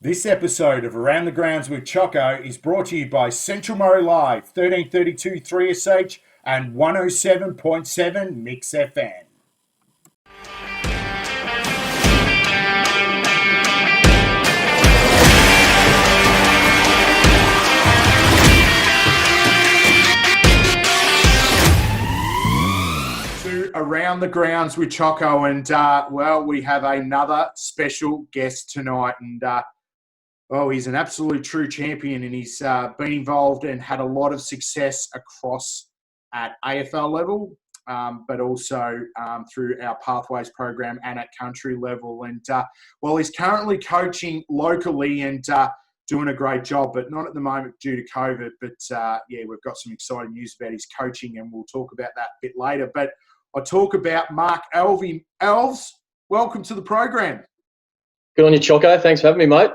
This episode of Around the Grounds with Chocco is brought to you by Central Murray Live, 1332 3SH and 107.7 Mix FM. Around the Grounds with Chocco, and we have another special guest tonight, and he's an absolute true champion, and he's been involved and had a lot of success across at AFL level, but also through our Pathways program and at country level. And he's currently coaching locally and doing a great job, but not at the moment due to COVID. But we've got some exciting news about his coaching, and we'll talk about that a bit later. But I talk about Mark Alvey. Alves, welcome to the program. Good on you, Chocco. Thanks for having me, mate.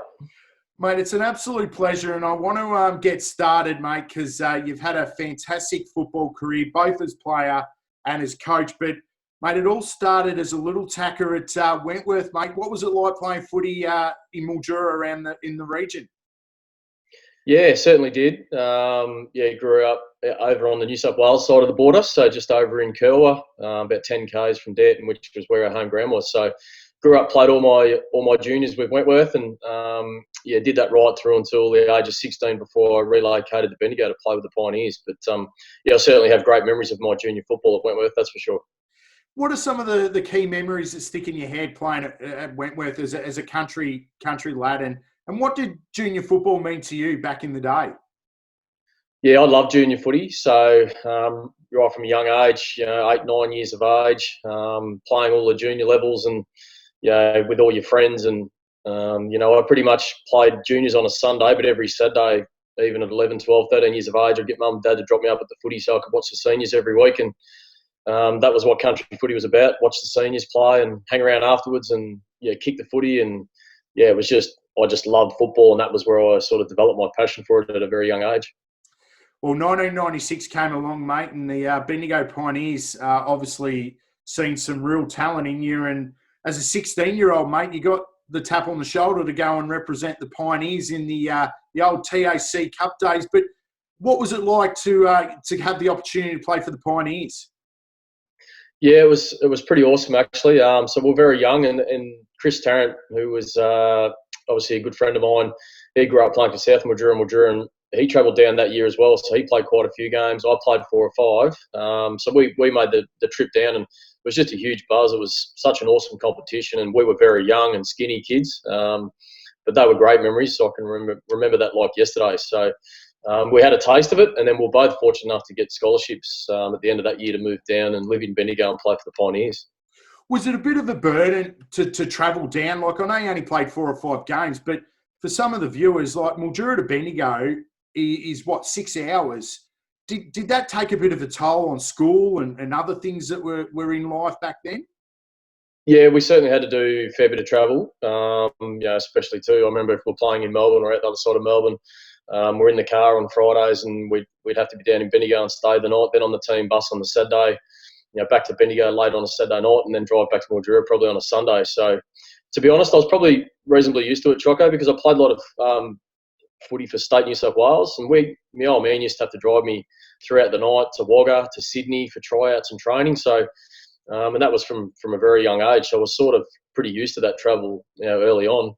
Mate, it's an absolute pleasure, and I want to get started, mate, because you've had a fantastic football career, both as player and as coach. But, mate, it all started as a little tacker at Wentworth, mate. What was it like playing footy in Mildura in the region? Yeah, certainly did. Grew up over on the New South Wales side of the border, so just over in Kerwa, about 10 k's from Derton, which was where our home ground was. So grew up, played all my juniors with Wentworth, and did that right through until the age of 16 before I relocated to Bendigo to play with the Pioneers. But I certainly have great memories of my junior football at Wentworth, that's for sure. What are some of the key memories that stick in your head playing at Wentworth as a country lad? And what did junior football mean to you back in the day? Yeah, I love junior footy. So right from a young age, 8, 9 years of age, playing all the junior levels and with all your friends. And, I pretty much played juniors on a Sunday, but every Saturday, even at 11, 12, 13 years of age, I'd get mum and dad to drop me up at the footy so I could watch the seniors every week. And that was what country footy was about, watch the seniors play and hang around afterwards and, kick the footy. And, I just loved football, and that was where I sort of developed my passion for it at a very young age. Well, 1996 came along, mate, and the Bendigo Pioneers obviously seen some real talent in you. And as a 16-year-old, mate, you got the tap on the shoulder to go and represent the Pioneers in the old TAC Cup days. But what was it like to have the opportunity to play for the Pioneers? Yeah, it was pretty awesome, actually. So we're very young, and Chris Tarrant, who was obviously a good friend of mine, he grew up playing for South Mildura, and he travelled down that year as well. So he played quite a few games. I played 4 or 5. So we made the trip down, and it was just a huge buzz. It was such an awesome competition, and we were very young and skinny kids. But they were great memories, so I can remember that like yesterday. So we had a taste of it, and then we were both fortunate enough to get scholarships at the end of that year to move down and live in Bendigo and play for the Pioneers. Was it a bit of a burden to travel down? Like, I know you only played 4 or 5 games, but for some of the viewers, like Mildura to Bendigo is 6 hours. Did that take a bit of a toll on school and other things that were in life back then? Yeah, we certainly had to do a fair bit of travel, especially too. I remember if we're playing in Melbourne or out the other side of Melbourne, we're in the car on Fridays and we'd have to be down in Bendigo and stay the night, then on the team bus on the Saturday, back to Bendigo late on a Saturday night and then drive back to Mildura probably on a Sunday. So, to be honest, I was probably reasonably used to it, Chocco, because I played a lot of footy for State New South Wales, and my old man used to have to drive me throughout the night to Wagga, to Sydney for tryouts and training. So, and that was from a very young age. So I was sort of pretty used to that travel, early on.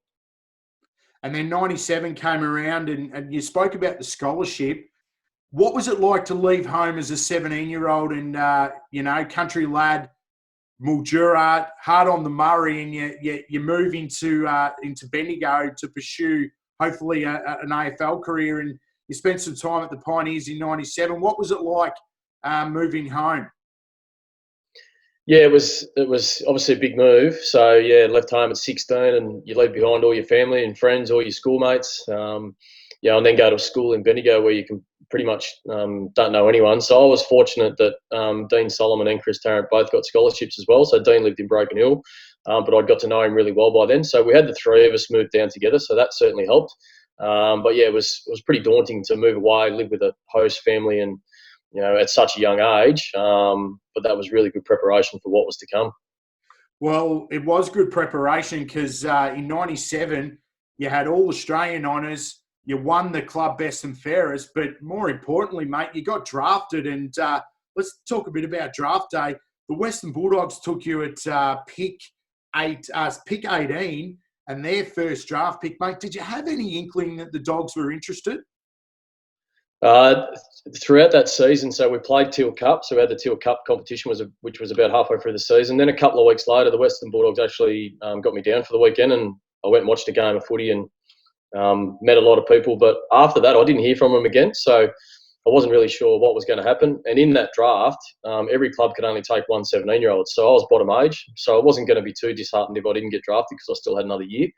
And then 97 came around, and you spoke about the scholarship. What was it like to leave home as a 17-year-old and, country lad, Mildura, hard on the Murray, and you move into Bendigo to pursue, hopefully, an AFL career, and you spent some time at the Pioneers in 97. What was it like moving home? Yeah, it was obviously a big move. So, left home at 16 and you leave behind all your family and friends, all your schoolmates, and then go to school in Bendigo where you can pretty much don't know anyone. So I was fortunate that Dean Solomon and Chris Tarrant both got scholarships as well. So Dean lived in Broken Hill, but I got to know him really well by then. So we had the 3 of us move down together, so that certainly helped. It was pretty daunting to move away, live with a host family and, at such a young age. But that was really good preparation for what was to come. Well, it was good preparation because in 97, You had all Australian honours. You won the club best and fairest, but more importantly, mate, you got drafted. And let's talk a bit about draft day. The Western Bulldogs took you at pick 18, and their first draft pick, mate. Did you have any inkling that the Dogs were interested? Throughout that season, so we played Teal Cup. So we had the Teal Cup competition, which was about halfway through the season. Then a couple of weeks later, the Western Bulldogs actually got me down for the weekend, and I went and watched a game of footy and met a lot of people. But after that, I didn't hear from them again. So I wasn't really sure what was going to happen. And in that draft, every club could only take one 17-year-old. So I was bottom age. So I wasn't going to be too disheartened if I didn't get drafted because I still had another year.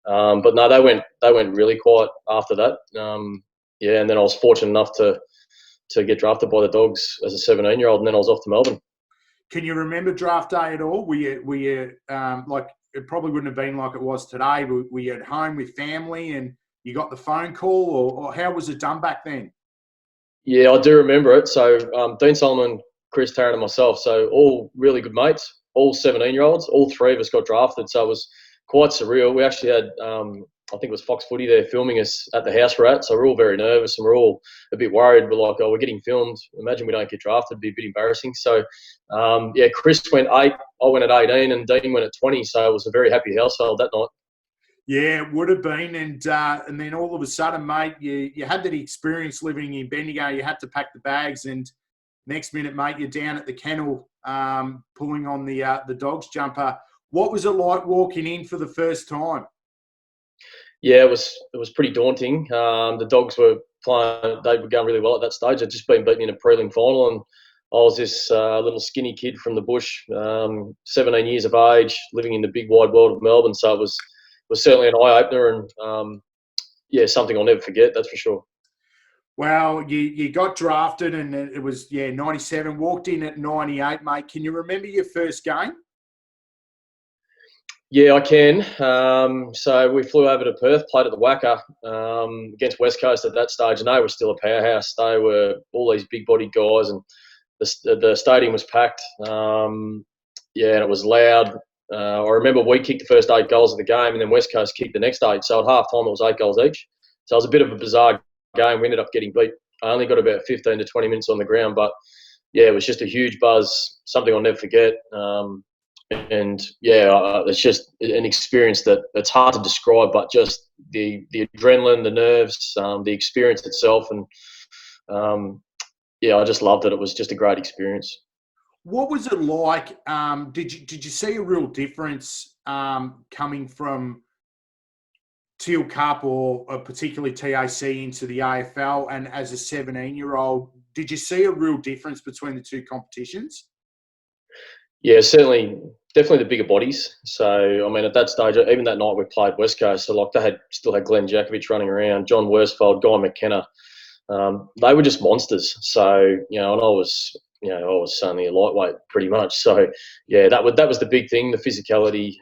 But no, they went really quiet after that. Yeah, and then I was fortunate enough to get drafted by the Dogs as a 17-year-old, and then I was off to Melbourne. Can you remember draft day at all? Were you like, it probably wouldn't have been like it was today. Were you at home with family and you got the phone call, or how was it done back then? Yeah, I do remember it. So Dean Solomon, Chris Tarrant, and myself, so all really good mates, all 17-year-olds, all three of us got drafted. So it was quite surreal. We actually had, I think it was Fox Footy there filming us at the house we're at. So we're all very nervous and we're all a bit worried. We're like, oh, we're getting filmed. Imagine we don't get drafted. It'd be a bit embarrassing. So, yeah, Chris went 8, I went at 18, and Dean went at 20. So it was a very happy household that night. Yeah, it would have been. And then all of a sudden, mate, you had that experience living in Bendigo. You had to pack the bags, and next minute, mate, you're down at the kennel pulling on the Dogs jumper. What was it like walking in for the first time? Yeah, it was pretty daunting. The Dogs were playing; they were going really well at that stage. They'd just been beaten in a prelim final, and I was this little skinny kid from the bush, 17 years of age, living in the big wide world of Melbourne. So it was certainly an eye opener, and yeah, something I'll never forget. That's for sure. Well, you got drafted, and it was 97. Walked in at 98, mate. Can you remember your first game? Yeah, I can. So we flew over to Perth, played at the Wacker against West Coast at that stage, and they were still a powerhouse. They were all these big-bodied guys, and the stadium was packed. Yeah, and it was loud. I remember we kicked the first 8 goals of the game, and then West Coast kicked the next 8. So at half-time, it was 8 goals each. So it was a bit of a bizarre game. We ended up getting beat. I only got about 15 to 20 minutes on the ground, but yeah, it was just a huge buzz, something I'll never forget. And yeah, it's just an experience that it's hard to describe, but just the adrenaline, the nerves, the experience itself, and yeah, I just loved it. It was just a great experience. What was it like? Did you see a real difference coming from Teal Cup or particularly TAC into the AFL, and as a 17-year-old, did you see a real difference between the two competitions? Yeah, certainly, definitely the bigger bodies. So, I mean, at that stage, even that night we played West Coast, so like they still had Glenn Jakovich running around, John Worsfold, Guy McKenna. They were just monsters. So, and I was only a lightweight pretty much. So, yeah, that was the big thing, the physicality,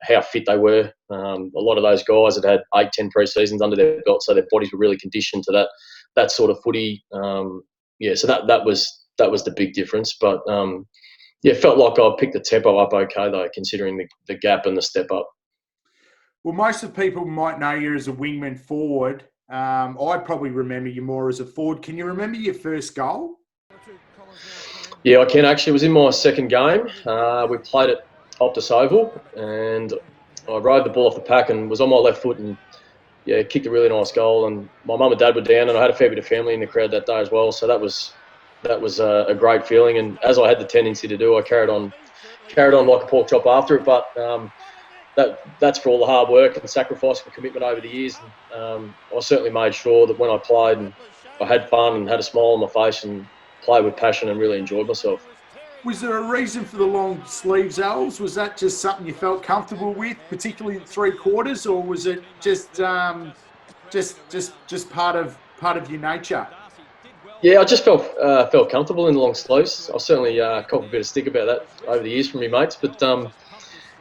how fit they were. A lot of those guys had 8, 10 pre-seasons under their belt, so their bodies were really conditioned to that sort of footy. Yeah, so that was the big difference. But yeah, it felt like I picked the tempo up okay, though, considering the gap and the step up. Well, most of the people might know you as a wingman forward. I probably remember you more as a forward. Can you remember your first goal? Yeah, I can actually. It was in my second game. We played at Optus Oval, and I rode the ball off the pack and was on my left foot and, yeah, kicked a really nice goal. And my mum and dad were down, and I had a fair bit of family in the crowd that day as well. So that was a great feeling. And as I had the tendency to do, I carried on like a pork chop after it. But that's for all the hard work and sacrifice and commitment over the years. And I certainly made sure that when I played, and I had fun and had a smile on my face and played with passion and really enjoyed myself. Was there a reason for the long sleeves, Alves? Was that just something you felt comfortable with, particularly in 3/4, or was it just part of your nature? Yeah, I just felt comfortable in the long sleeves. I certainly copped a bit of stick about that over the years from my mates, but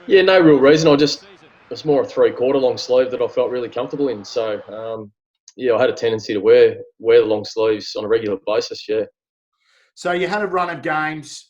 yeah, no real reason. It's more a 3/4 long sleeve that I felt really comfortable in. So yeah, I had a tendency to wear the long sleeves on a regular basis. Yeah. So you had a run of games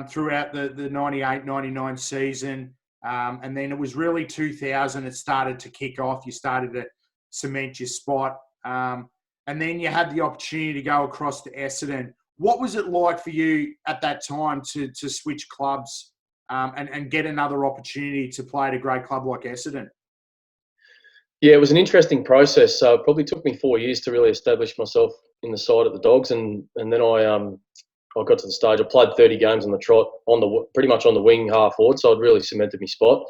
throughout the 98-99 season. And then it was really 2000 it started to kick off. You started to cement your spot. And then you had the opportunity to go across to Essendon. What was it like for you at that time to switch clubs and get another opportunity to play at a great club like Essendon? Yeah, it was an interesting process. So it probably took me 4 years to really establish myself in the side at the Dogs, and then I got to the stage. I played 30 games on the trot, pretty much on the wing, half forward. So I'd really cemented my spot.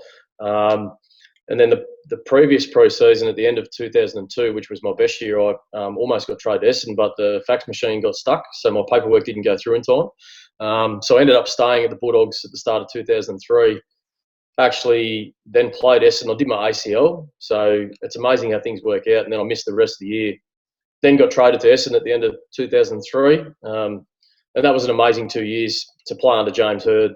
And then the previous pre-season at the end of 2002, which was my best year, I almost got traded to Essendon, but the fax machine got stuck, so my paperwork didn't go through in time. So I ended up staying at the Bulldogs at the start of 2003. Actually, then played Essendon. I did my ACL, so it's amazing how things work out. And then I missed the rest of the year. Then got traded to Essendon at the end of 2003. And that was an amazing 2 years to play under James Hird.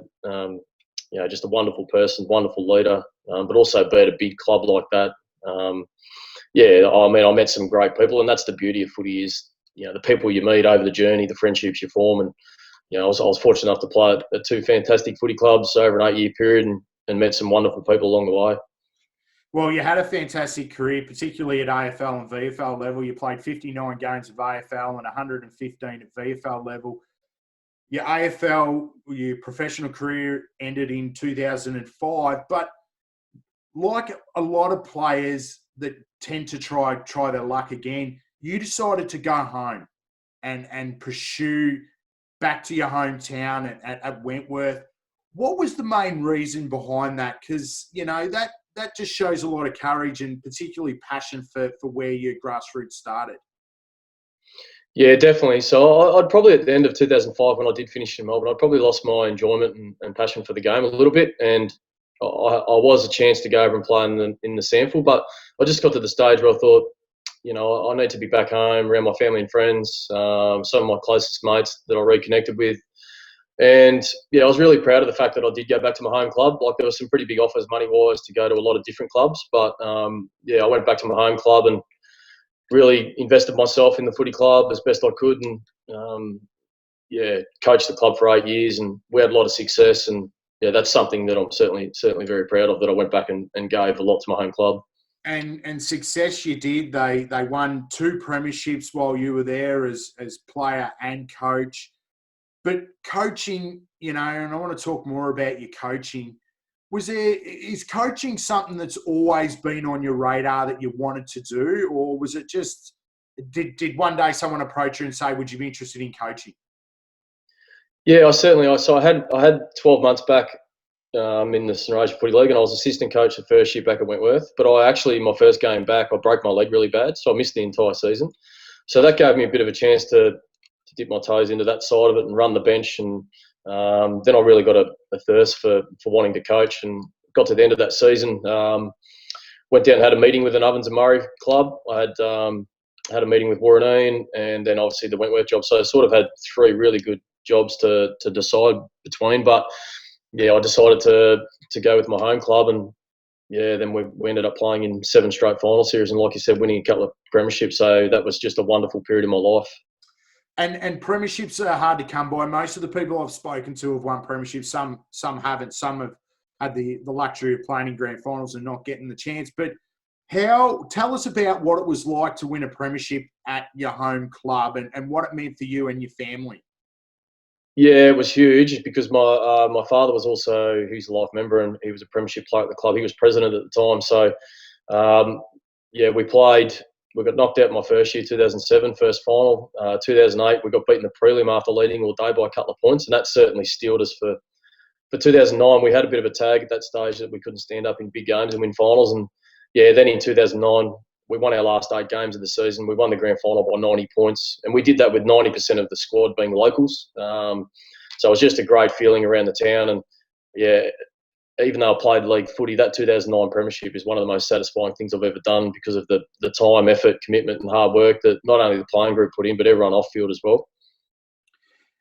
Just a wonderful person, wonderful leader, but also be at a big club like that. I met some great people, and that's the beauty of footy is, the people you meet over the journey, the friendships you form. And, I was fortunate enough to play at two fantastic footy clubs over an 8-year period and met some wonderful people along the way. Well, you had a fantastic career, particularly at AFL and VFL level. You played 59 games of AFL and 115 at VFL level. Your professional career ended in 2005, but like a lot of players that tend to try their luck again, you decided to go home and pursue back to your hometown at Wentworth. What was the main reason behind that? Because, that just shows a lot of courage and particularly passion for where your grassroots started. Yeah, definitely. So I'd probably, at the end of 2005, when I did finish in Melbourne, I'd probably lost my enjoyment and passion for the game a little bit. And I was a chance to go over and play in the sample, but I just got to the stage where I thought, I need to be back home around my family and friends, some of my closest mates that I reconnected with. And, I was really proud of the fact that I did go back to my home club. Like, there were some pretty big offers money-wise to go to a lot of different clubs. But, I went back to my home club and really invested myself in the footy club as best I could, and coached the club for 8 years, and we had a lot of success. And that's something that I'm certainly very proud of, that I went back and gave a lot to my home club. And success you did. They won 2 premierships while you were there as player and coach. But coaching, and I want to talk more about your coaching. Is coaching something that's always been on your radar that you wanted to do, or was it just did one day someone approach you and say, "Would you be interested in coaching?" Yeah, I had 12 months back in the St. Rose Footy League, and I was assistant coach the first year back at Wentworth. But my first game back, I broke my leg really bad, so I missed the entire season. So that gave me a bit of a chance to dip my toes into that side of it and run the bench. And then I really got a thirst for wanting to coach, and got to the end of that season. Went down and had a meeting with an Ovens and Murray club. I had a meeting with Warraneen, and then obviously the Wentworth job. So I sort of had 3 really good jobs to decide between. But I decided to go with my home club, and then we ended up playing in 7 straight final series, and like you said, winning a couple of premierships. So that was just a wonderful period in my life. And premierships are hard to come by. Most of the people I've spoken to have won premierships. Some haven't. Some have had the luxury of playing in grand finals and not getting the chance. But tell us about what it was like to win a premiership at your home club and what it meant for you and your family. Yeah, it was huge because my father was also, he's a life member, and he was a premiership player at the club. He was president at the time. So, we played. We got knocked out my first year, 2007, first final. 2008, we got beaten the prelim after leading all day by a couple of points, and that certainly steeled us for 2009. We had a bit of a tag at that stage that we couldn't stand up in big games and win finals. And then in 2009, we won our last 8 games of the season. We won the grand final by 90 points, and we did that with 90% of the squad being locals. So it was just a great feeling around the town. And even though I played league footy, that 2009 premiership is one of the most satisfying things I've ever done because of the time, effort, commitment and hard work that not only the playing group put in, but everyone off field as well.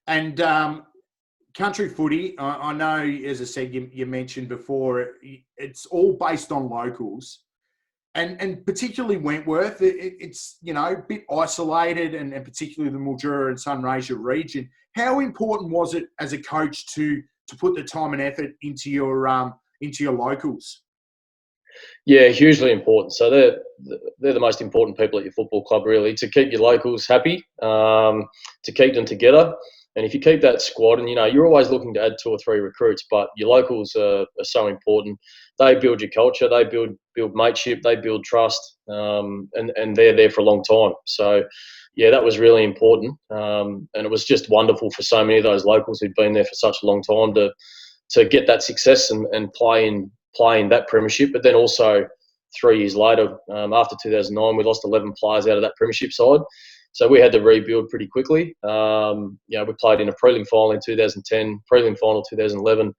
And country footy, I know, as I said, you mentioned before, it's all based on locals. And particularly Wentworth, it's, a bit isolated, and particularly the Mildura and Sunraysia region. How important was it as a coach to put the time and effort into your into your locals? Yeah, hugely important. So they're the most important people at your football club, really, to keep your locals happy, to keep them together. And if you keep that squad, and you're always looking to add 2 or 3 recruits, but your locals are so important. They build your culture, they build mateship, they build trust, and they're there for a long time. So yeah, that was really important, and it was just wonderful for so many of those locals who'd been there for such a long time to get that success and play in that premiership. But then also 3 years later, after 2009, we lost 11 players out of that premiership side. So we had to rebuild pretty quickly. We played in a prelim final in 2010, prelim final 2011,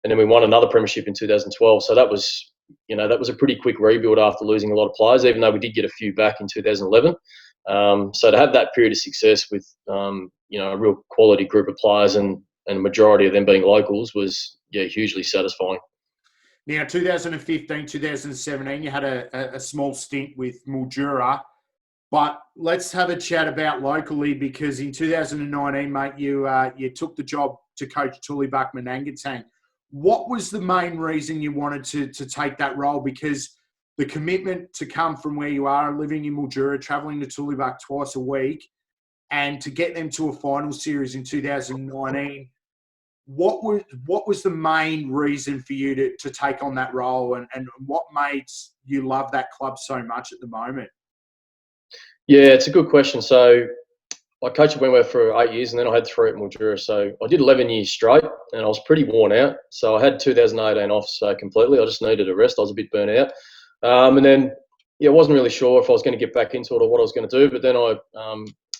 and then we won another premiership in 2012. So that was a pretty quick rebuild after losing a lot of players, even though we did get a few back in 2011. So to have that period of success with a real quality group of players and a majority of them being locals was hugely satisfying. Now, 2015, 2017, you had a small stint with Mildura, but let's have a chat about locally, because in 2019, mate, you took the job to coach Tullibak Manangatang. What was the main reason you wanted to take that role? Because the commitment to come from where you are, living in Mildura, travelling to Tullibak twice a week, and to get them to a final series in 2019, what was the main reason for you to take on that role, and what made you love that club so much at the moment? Yeah, it's a good question. So I coached at Wentworth for 8 years, and then I had 3 at Mildura. So I did 11 years straight, and I was pretty worn out. So I had 2018 off completely. I just needed a rest. I was a bit burnt out. And then, I wasn't really sure if I was going to get back into it or what I was going to do. But then I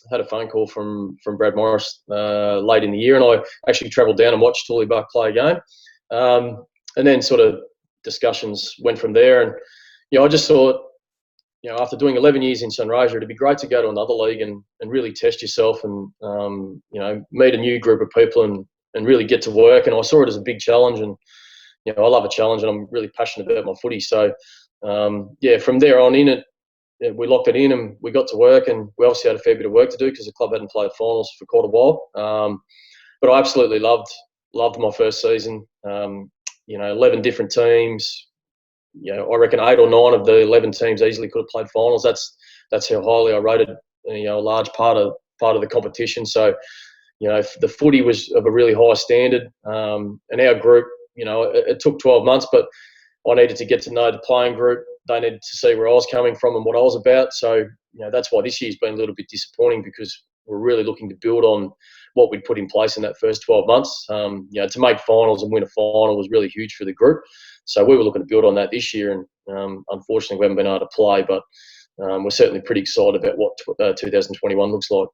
had a phone call from Brad Morris late in the year, and I actually travelled down and watched Tullibak play a game. And then sort of discussions went from there. And, I just thought, after doing 11 years in Sunraysia, it'd be great to go to another league and really test yourself and, meet a new group of people and really get to work. And I saw it as a big challenge, and, I love a challenge, and I'm really passionate about my footy. So, from there on in, we locked it in and we got to work, and we obviously had a fair bit of work to do because the club hadn't played finals for quite a while. But I absolutely loved my first season. 11 different teams. I reckon 8 or 9 of the 11 teams easily could have played finals. That's how highly I rated, a large part of the competition. So, the footy was of a really high standard. And our group, it took 12 months, but I needed to get to know the playing group. They needed to see where I was coming from and what I was about. So, that's why this year's been a little bit disappointing, because we're really looking to build on what we'd put in place in that first 12 months. To make finals and win a final was really huge for the group. So we were looking to build on that this year, and unfortunately we haven't been able to play, but we're certainly pretty excited about what 2021 looks like.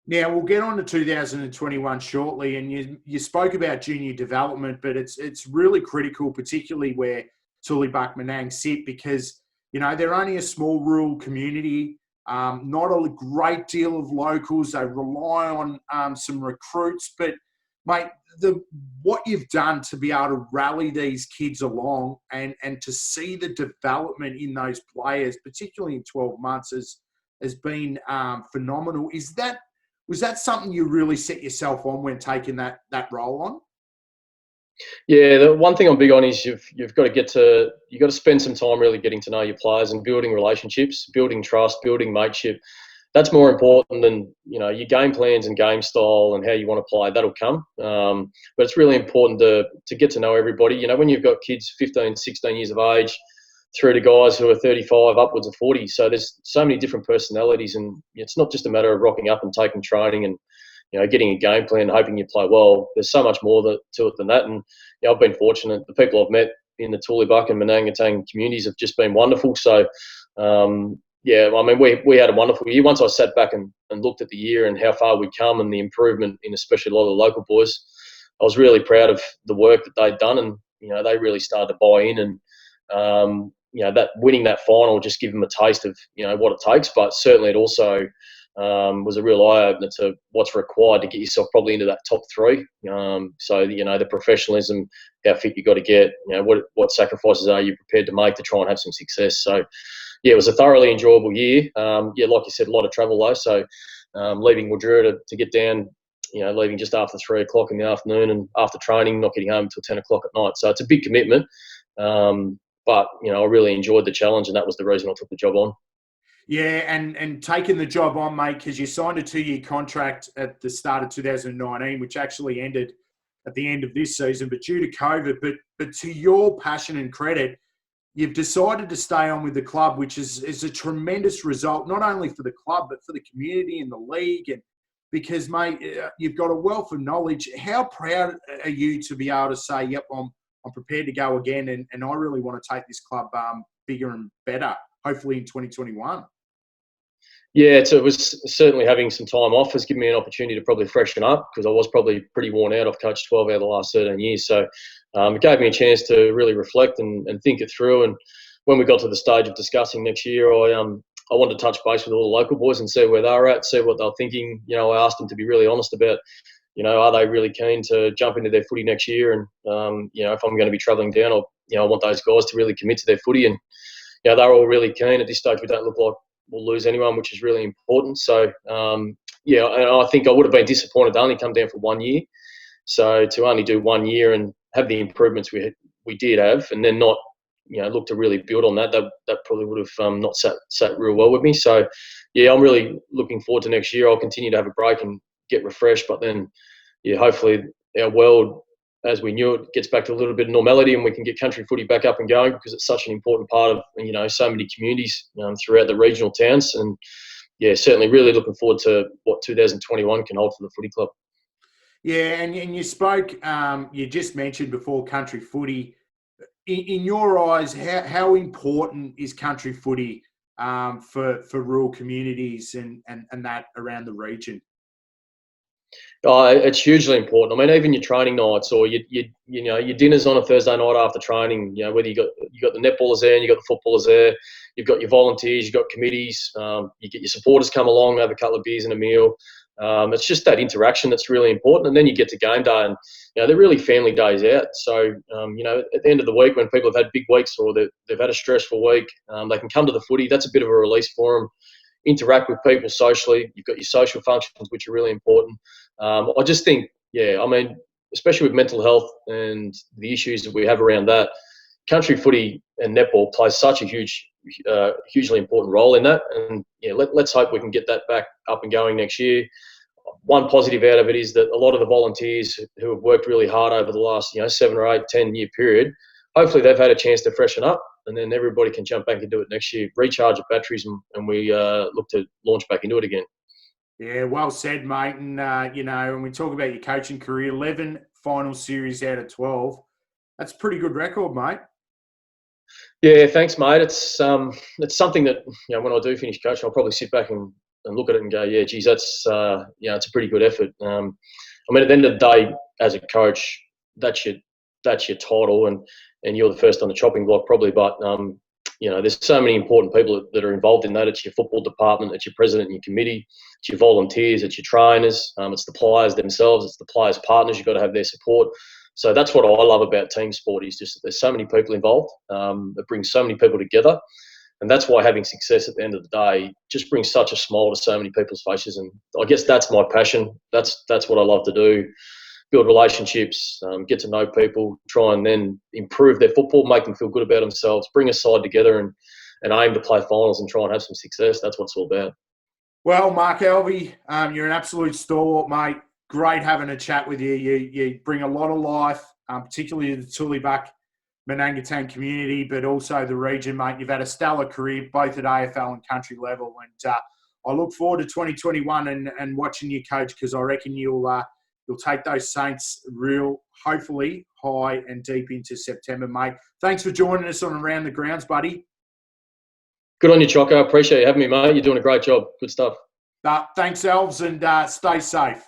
Now, we'll get on to 2021 shortly, and you spoke about junior development, but it's really critical, particularly where Tullibak Manang sit, because, they're only a small rural community, not a great deal of locals. They rely on some recruits, but, mate, what you've done to be able to rally these kids along and to see the development in those players, particularly in 12 months, has been phenomenal. Was that something you really set yourself on when taking that role on? Yeah, the one thing I'm big on is you've got to spend some time really getting to know your players and building relationships, building trust, building mateship. That's more important than your game plans and game style and how you want to play. That'll come, but it's really important to get to know everybody. When you've got kids 15, 16 years of age, through to guys who are 35, upwards of 40. So there's so many different personalities, and it's not just a matter of rocking up and taking training and getting a game plan and hoping you play well. There's so much more to it than that. And I've been fortunate. The people I've met in the Tullibak and Manangatang communities have just been wonderful. So, we had a wonderful year. Once I sat back and looked at the year and how far we'd come and the improvement in especially a lot of the local boys, I was really proud of the work that they'd done. And, they really started to buy in. And, that winning that final just give them a taste of, what it takes. But certainly it also was a real eye-opener to what's required to get yourself probably into that top 3. So, the professionalism, how fit you got to get, what sacrifices are you prepared to make to try and have some success. So, it was a thoroughly enjoyable year. Like you said, a lot of travel though. So, leaving Mildura to get down, leaving just after 3 o'clock in the afternoon, and after training, not getting home until 10 o'clock at night. So it's a big commitment. But I really enjoyed the challenge, and that was the reason I took the job on. Yeah, and taking the job on, mate, because you signed a 2-year contract at the start of 2019, which actually ended at the end of this season, but due to COVID. But to your passion and credit, you've decided to stay on with the club, which is a tremendous result, not only for the club, but for the community and the league. And because, mate, you've got a wealth of knowledge. How proud are you to be able to say, yep, I'm prepared to go again, and I really want to take this club bigger and better, hopefully in 2021? Yeah, it was certainly having some time off has given me an opportunity to probably freshen up, because I was probably pretty worn out. I've coached 12 out of the last 13 years. So it gave me a chance to really reflect and think it through. And when we got to the stage of discussing next year, I wanted to touch base with all the local boys and see where they were at, see what they were thinking. I asked them to be really honest about, are they really keen to jump into their footy next year? And, if I'm going to be travelling down, I want those guys to really commit to their footy. And, they're all really keen. At this stage, we don't look like we'll lose anyone, which is really important. So, and I think I would have been disappointed to only come down for 1 year. So to only do 1 year and have the improvements we did have, and then not, look to really build on that probably would have not sat real well with me. So, yeah, I'm really looking forward to next year. I'll continue to have a break and get refreshed, but then, hopefully our world, as we knew it, gets back to a little bit of normality, and we can get country footy back up and going, because it's such an important part of, so many communities throughout the regional towns. And yeah, certainly really looking forward to what 2021 can hold for the footy club. Yeah, and you spoke, you just mentioned before country footy. In your eyes, how important is country footy for rural communities and that around the region? It's hugely important. I mean, even your training nights, or your dinners on a Thursday night after training. Whether you got the netballers there and you got the footballers there, you've got your volunteers, you've got committees. You get your supporters come along, have a couple of beers and a meal. It's just that interaction that's really important. And then you get to game day, and they're really family days out. So at the end of the week, when people have had big weeks or they've had a stressful week, they can come to the footy. That's a bit of a release for them. Interact with people socially. You've got your social functions, which are really important. I just think, especially with mental health and the issues that we have around that, country footy and netball plays such a hugely important role in that. And let's hope we can get that back up and going next year. One positive out of it is that a lot of the volunteers who have worked really hard over the last 7 or 8, 10-year period, hopefully they've had a chance to freshen up, and then everybody can jump back and do it next year, recharge the batteries, and we look to launch back into it again. Yeah, well said, mate. And, when we talk about your coaching career, 11 final series out of 12, that's a pretty good record, mate. Yeah, thanks, mate. It's something that, when I do finish coaching, I'll probably sit back and look at it and go, yeah, geez, that's, it's a pretty good effort. At the end of the day, as a coach, that's your title, and you're the first on the chopping block probably, but there's so many important people that are involved in that. It's your football department, it's your president and your committee, it's your volunteers, it's your trainers, it's the players themselves, it's the players' partners. You've got to have their support. So that's what I love about team sport, is just that there's so many people involved. It brings so many people together, and that's why having success at the end of the day just brings such a smile to so many people's faces. And I guess that's my passion. That's what I love to do. Build relationships, get to know people, try and then improve their football, make them feel good about themselves, bring a side together and aim to play finals and try and have some success. That's what it's all about. Well, Mark Alvey, you're an absolute stalwart, mate. Great having a chat with you. You bring a lot of life, particularly to the Tullibak Manangatang community, but also the region, mate. You've had a stellar career, both at AFL and country level. And I look forward to 2021 and watching you coach, because I reckon you'll take those Saints hopefully high and deep into September, mate. Thanks for joining us on Around the Grounds, buddy. Good on you, Chocco. I appreciate you having me, mate. You're doing a great job. Good stuff. Thanks, Elves, and stay safe.